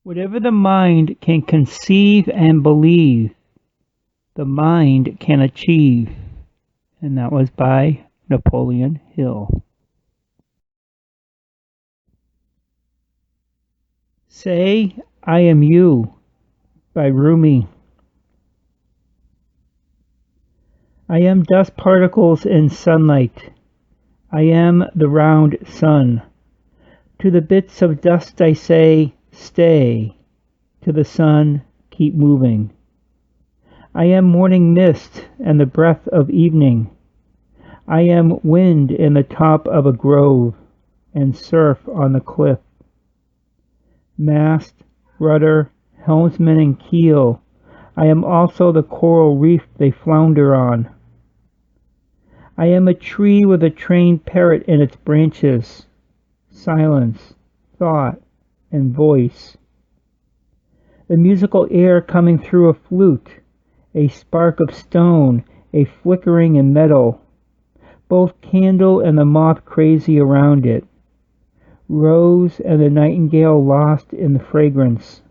Whatever the mind can conceive and believe, the mind can achieve. And that was by Napoleon Hill. Say, I am you, by Rumi. I am dust particles in sunlight. I am the round sun. To the bits of dust I say, stay. To the sun, keep moving. I am morning mist and the breath of evening. I am wind in the top of a grove and surf on the cliff. Mast, rudder, helmsman and keel, I am also the coral reef they flounder on. I am a tree with a trained parrot in its branches, silence, thought, and voice. The musical air coming through a flute, a spark of stone, a flickering in metal, both candle and the moth crazy around it, rose and the nightingale lost in the fragrance.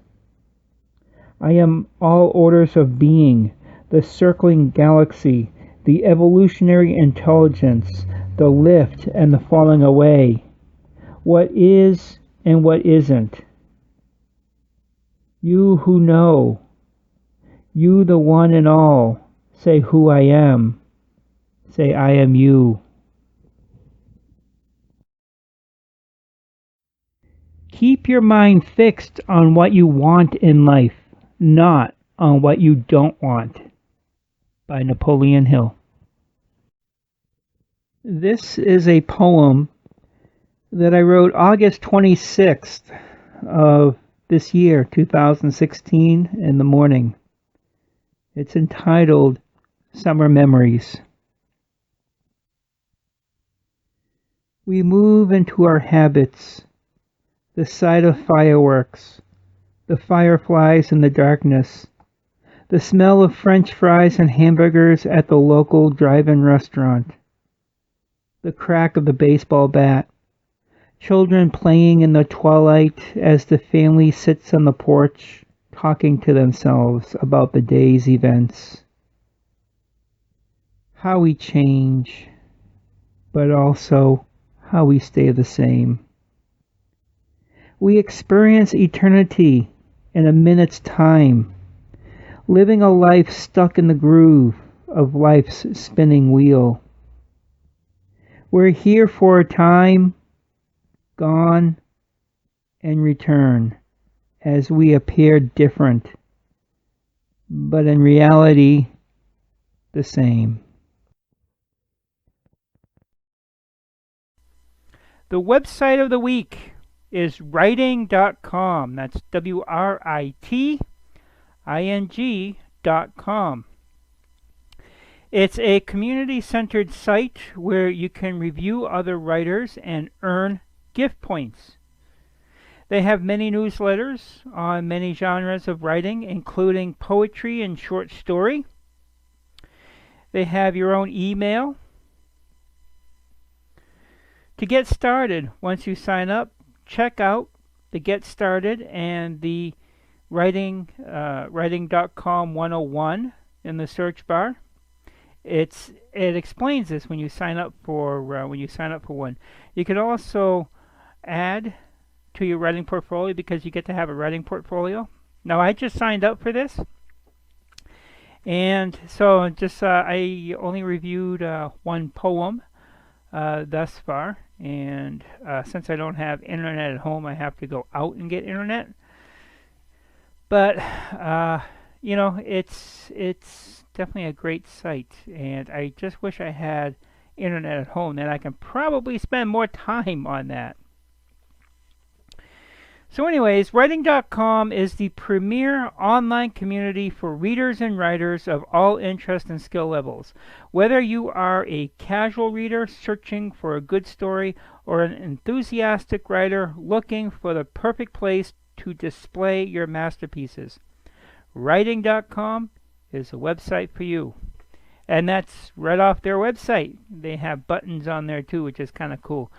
I am all orders of being, the circling galaxy, the evolutionary intelligence, the lift and the falling away, what is and what isn't. You who know, you the one and all, say who I am, say I am you. Keep your mind fixed on what you want in life, not on what you don't want. By Napoleon Hill. This is a poem that I wrote August 26th of this year, 2016, in the morning. It's entitled Summer Memories. We move into our habits, the sight of fireworks, the fireflies in the darkness, the smell of French fries and hamburgers at the local drive-in restaurant, the crack of the baseball bat, children playing in the twilight as the family sits on the porch talking to themselves about the day's events. How we change, but also how we stay the same. We experience eternity in a minute's time, living a life stuck in the groove of life's spinning wheel. We're here for a time, gone, and return, as we appear different, but in reality, the same. The website of the week is writing.com. That's WRITING.com. It's a community-centered site where you can review other writers and earn gift points. They have many newsletters on many genres of writing, including poetry and short story. They have your own email. To get started, once you sign up, check out the Get Started and the writing.com 101 in the search bar. It explains this when you sign up for one. You can also add to your writing portfolio because you get to have a writing portfolio. Now I just signed up for this, and so I only reviewed one poem thus far, and since I don't have internet at home, I have to go out and get internet. But it's definitely a great site, and I just wish I had internet at home. Then I can probably spend more time on that. So anyways, writing.com is the premier online community for readers and writers of all interest and skill levels. Whether you are a casual reader searching for a good story or an enthusiastic writer looking for the perfect place to display your masterpieces, writing.com is a website for you. And that's right off their website. They have buttons on there too, which is kind of cool.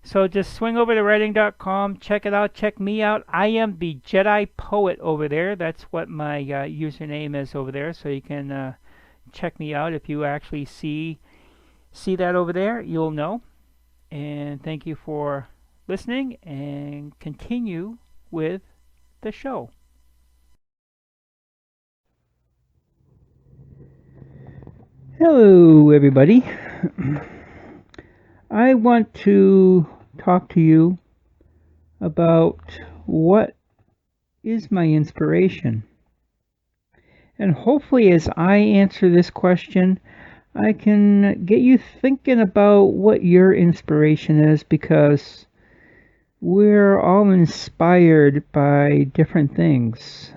So just swing over to writing.com, check it out, check me out. I am the Jedi Poet over there. That's what my username is over there. So you can check me out. If you actually see that over there, you'll know. And thank you for listening, and continue with the show. Hello, everybody. I want to talk to you about what is my inspiration. And hopefully, as I answer this question, I can get you thinking about what your inspiration is, because we're all inspired by different things.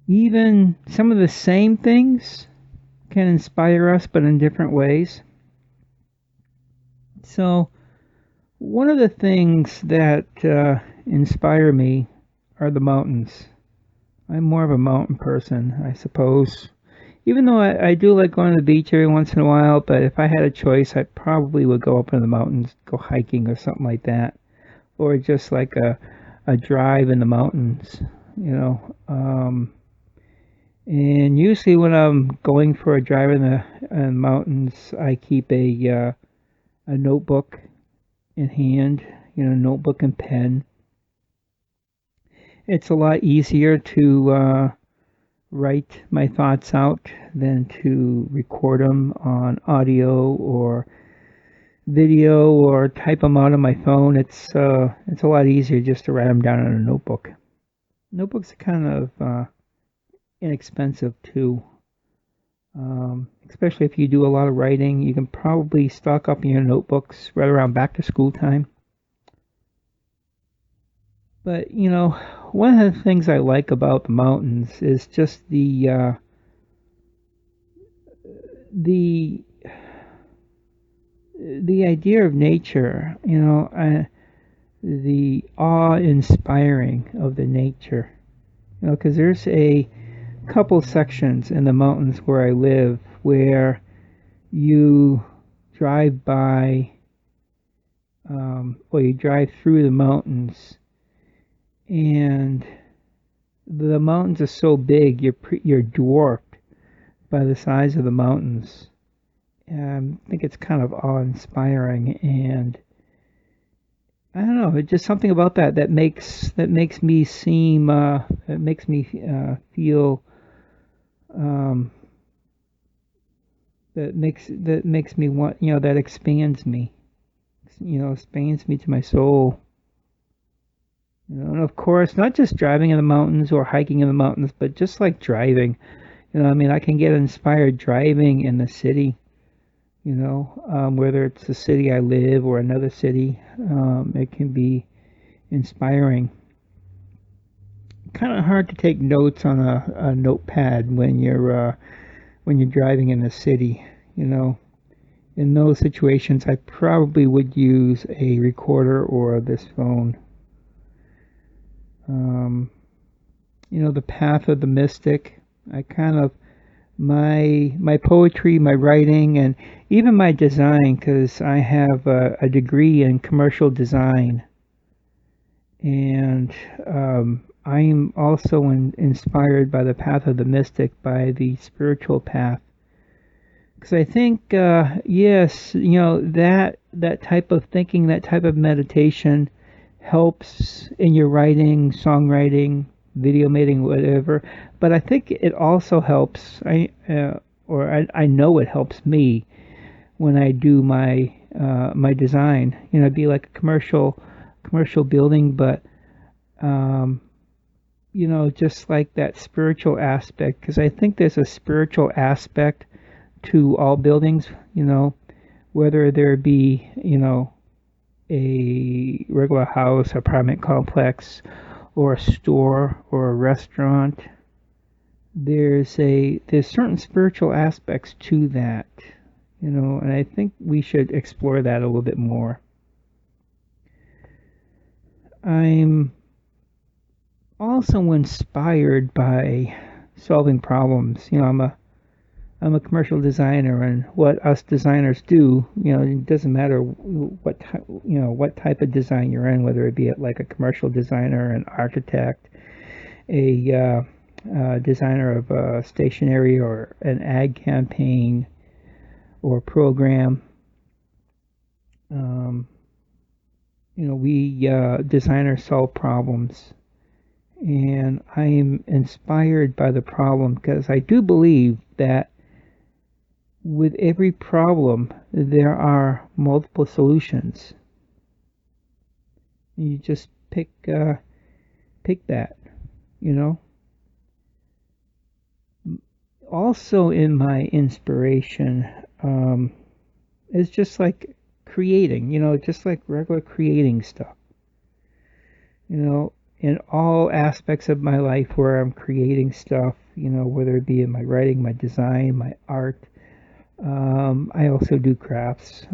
Even some of the same things can inspire us, but in different ways. So, one of the things that inspire me are the mountains. I'm more of a mountain person, I suppose. Even though I do like going to the beach every once in a while, but if I had a choice, I probably would go up in the mountains, go hiking or something like that. Or just like a drive in the mountains, you know. And usually when I'm going for a drive in the mountains, I keep a notebook in hand, notebook and pen. It's a lot easier to write my thoughts out than to record them on audio or video or type them out on my phone. It's a lot easier just to write them down in a notebook. Notebooks are kind of inexpensive too. Especially if you do a lot of writing, you can probably stock up your notebooks right around back to school time. But one of the things I like about the mountains is just the idea of nature. The awe-inspiring of the nature. Because there's a couple sections in the mountains where I live where you drive by, or you drive through the mountains, and the mountains are so big you're dwarfed by the size of the mountains. I think it's kind of awe-inspiring, and I don't know, it's just something about that makes me seem that makes me feel that makes me want, that expands me, expands me to my soul. And of course, not just driving in the mountains or hiking in the mountains, but just like driving. I can get inspired driving in the city, whether it's the city I live or another city. It can be inspiring. Kind of hard to take notes on a notepad when you're driving in the city. In those situations, I probably would use a recorder or this phone. The path of the mystic. I kind of my poetry, my writing, and even my design, because I have a degree in commercial design, and I am also inspired by the path of the mystic, by the spiritual path. Because I think, yes, that type of thinking, that type of meditation helps in your writing, songwriting, video making, whatever. But I think it also helps. I know it helps me when I do my design. It'd be like a commercial building, but just like that spiritual aspect. Because I think there's a spiritual aspect to all buildings. Whether there be a regular house, apartment complex, or a store or a restaurant. There's certain spiritual aspects to that, and I think we should explore that a little bit more. I'm also inspired by solving problems. I'm I'm a commercial designer, and what us designers do, it doesn't matter what type of design you're in, whether it be like a commercial designer, an architect, a designer of a stationery or an ad campaign or program. We designers solve problems, and I am inspired by the problem because I do believe that with every problem there are multiple solutions. You just pick that, Also, in my inspiration is just like creating, just like regular creating stuff. In all aspects of my life where I'm creating stuff, whether it be in my writing, my design, my art. I also do crafts,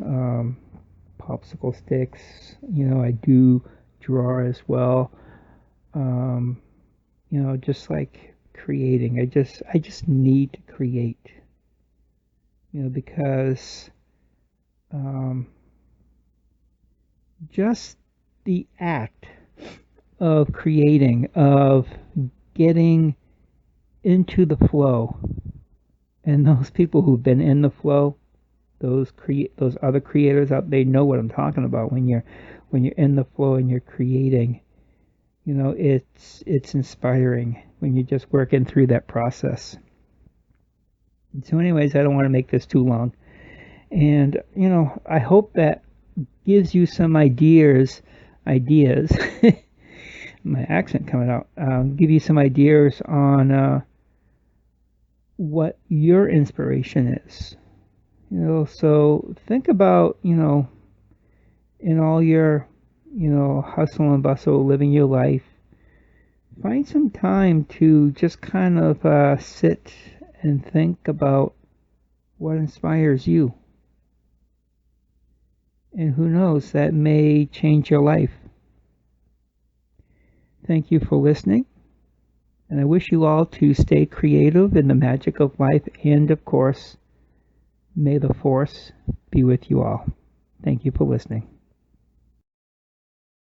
popsicle sticks. I do draw as well. Just like creating. I just need to create. Because just the act of creating, of getting into the flow, and those people who've been in the flow, those other creators out, they know what I'm talking about. When you're in the flow and you're creating, it's inspiring when you're just working through that process. So anyways, I don't want to make this too long, and I hope that gives you some ideas my accent coming out, give you some ideas on what your inspiration is. So think about, in all your, hustle and bustle, living your life, find some time to just kind of sit and think about what inspires you. And who knows, that may change your life. Thank you for listening, and I wish you all to stay creative in the magic of life, and of course, may the force be with you all. Thank you for listening.